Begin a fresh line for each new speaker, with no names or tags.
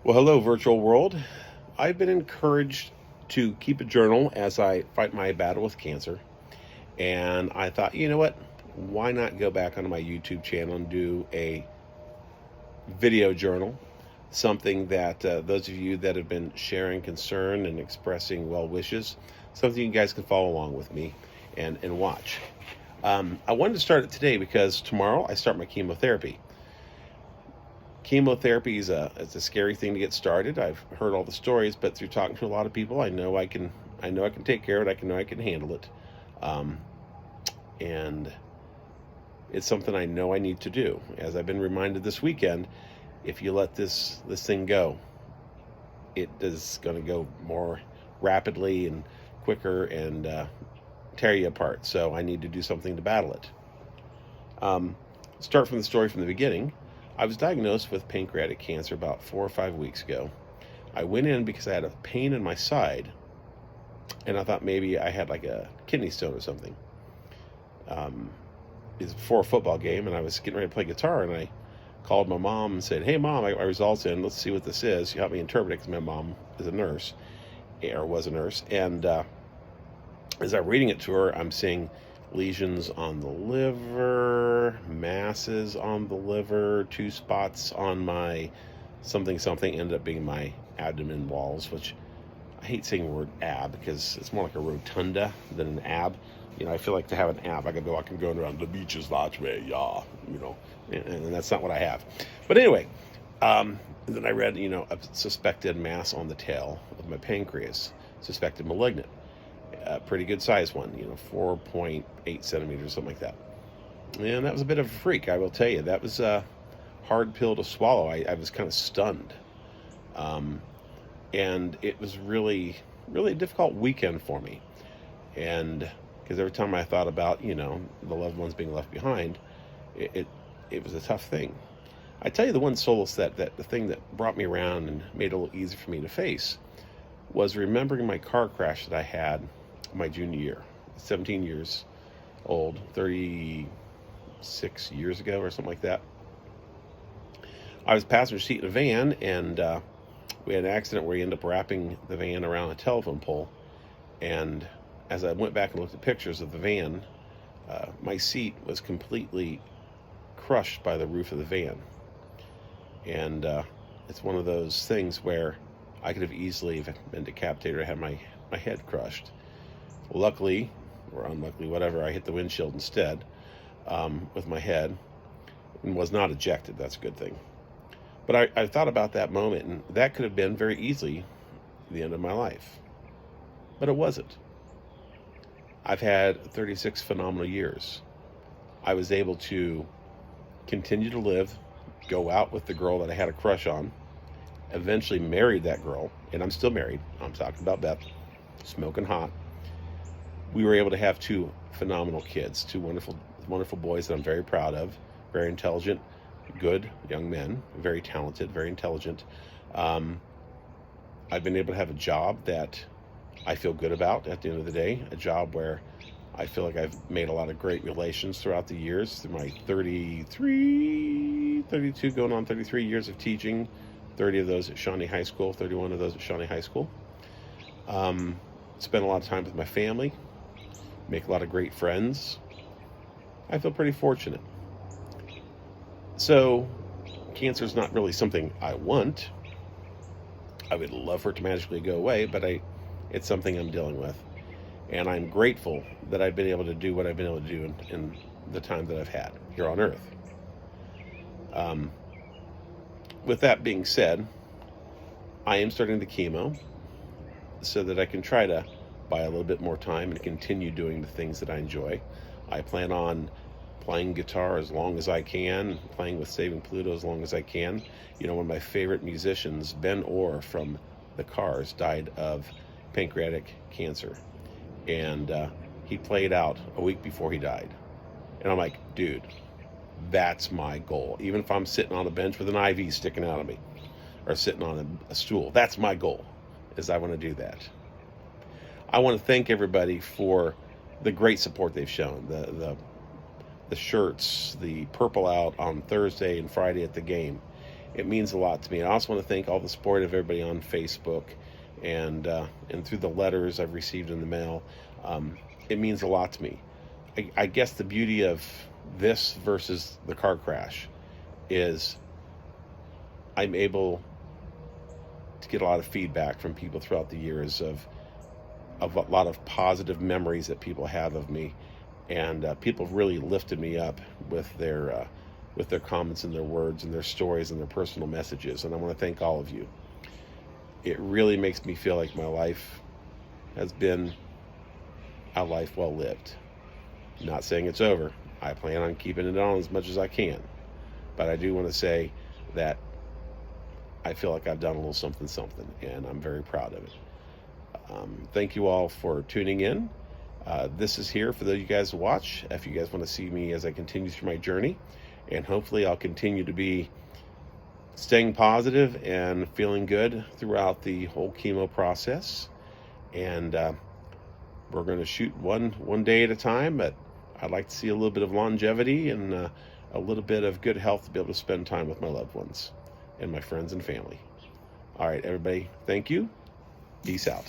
Well, hello, virtual world. I've been encouraged to keep a journal as I fight my battle with cancer. And I thought, you know what? Why not go back onto my YouTube channel and do a video journal? Something that those of you that have been sharing concern and expressing well wishes, something you guys can follow along with me and watch. I wanted to start it today because tomorrow I start my chemotherapy. Chemotherapy is it's a scary thing to get started. I've heard all the stories, but through talking to a lot of people, I know I can take care of it. I can handle it, um, and it's something I know I need to do. As I've been reminded this weekend, if you let this thing go, it is going to go more rapidly and quicker and tear you apart. So I need to do something to battle it. Start from the story from the beginning. I was diagnosed with pancreatic cancer about 4 or 5 weeks ago. I went in because I had a pain in my side, and I thought maybe I had like a kidney stone or something. It was before a football game, and I was getting ready to play guitar, and I called my mom and said, "Hey, Mom, I got my results in. Let's see what this is." She helped me interpret it because my mom is a nurse, or was a nurse. And as I'm reading it to her, I'm seeing lesions on the liver, masses on the liver, 2 spots on my something ended up being my abdomen walls, which I hate saying the word ab because it's more like a rotunda than an ab. I feel like to have an ab, I can go around the beaches that way, yeah, and that's not what I have. But anyway, then I read, a suspected mass on the tail of my pancreas, suspected malignant. A pretty good size one, 4.8 centimeters, something like that. And that was a bit of a freak, I will tell you. That was a hard pill to swallow. I was kind of stunned. And it was really, really a difficult weekend for me. And because every time I thought about, the loved ones being left behind, it was a tough thing. I tell you, the one solace that the thing that brought me around and made it a little easier for me to face was remembering my car crash that I had my junior year, 17 years old, 36 years ago or something like that. I was passenger seat in a van, and we had an accident where we ended up wrapping the van around a telephone pole. And as I went back and looked at pictures of the van, my seat was completely crushed by the roof of the van. And it's one of those things where I could have easily been decapitated or had my head crushed. Well, luckily, or unluckily, whatever, I hit the windshield instead with my head and was not ejected. That's a good thing. But I thought about that moment, and that could have been very easily the end of my life. But it wasn't. I've had 36 phenomenal years. I was able to continue to live, go out with the girl that I had a crush on, eventually married that girl, and I'm still married. I'm talking about Beth, smoking hot. We were able to have 2 phenomenal kids, 2 wonderful, wonderful boys that I'm very proud of, very intelligent, good young men, very talented, very intelligent. I've been able to have a job that I feel good about at the end of the day, a job where I feel like I've made a lot of great relations throughout the years, through my 32, going on 33 years of teaching, 30 of those at Shawnee High School, 31 of those at Shawnee High School. Spend a lot of time with my family, make a lot of great friends. I feel pretty fortunate. So, cancer is not really something I want. I would love for it to magically go away, but it's something I'm dealing with. And I'm grateful that I've been able to do what I've been able to do in the time that I've had here on Earth. With that being said, I am starting the chemo so that I can try to buy a little bit more time and continue doing the things that I enjoy. I plan on playing guitar as long as I can, playing with Saving Pluto as long as I can. One of my favorite musicians, Ben Orr from the Cars, died of pancreatic cancer. And he played out a week before he died. And I'm like, dude, that's my goal. Even if I'm sitting on a bench with an IV sticking out of me, or sitting on a stool, that's my goal, is I want to do that. I want to thank everybody for the great support they've shown. The shirts, the purple out on Thursday and Friday at the game. It means a lot to me. I also want to thank all the support of everybody on Facebook and through the letters I've received in the mail. It means a lot to me. I guess the beauty of this versus the car crash is I'm able to get a lot of feedback from people throughout the years of a lot of positive memories that people have of me, and people have really lifted me up with their comments and their words and their stories and their personal messages, and I want to thank all of you. It really makes me feel like my life has been a life well lived. I'm not saying it's over. I plan on keeping it on as much as I can, but I do want to say that I feel like I've done a little something, and I'm very proud of it. Thank you all for tuning in. This is here for you guys to watch if you guys want to see me as I continue through my journey, and hopefully I'll continue to be staying positive and feeling good throughout the whole chemo process. And we're going to shoot one day at a time, but I'd like to see a little bit of longevity and a little bit of good health to be able to spend time with my loved ones and my friends and family. All right, everybody, thank you. Peace out.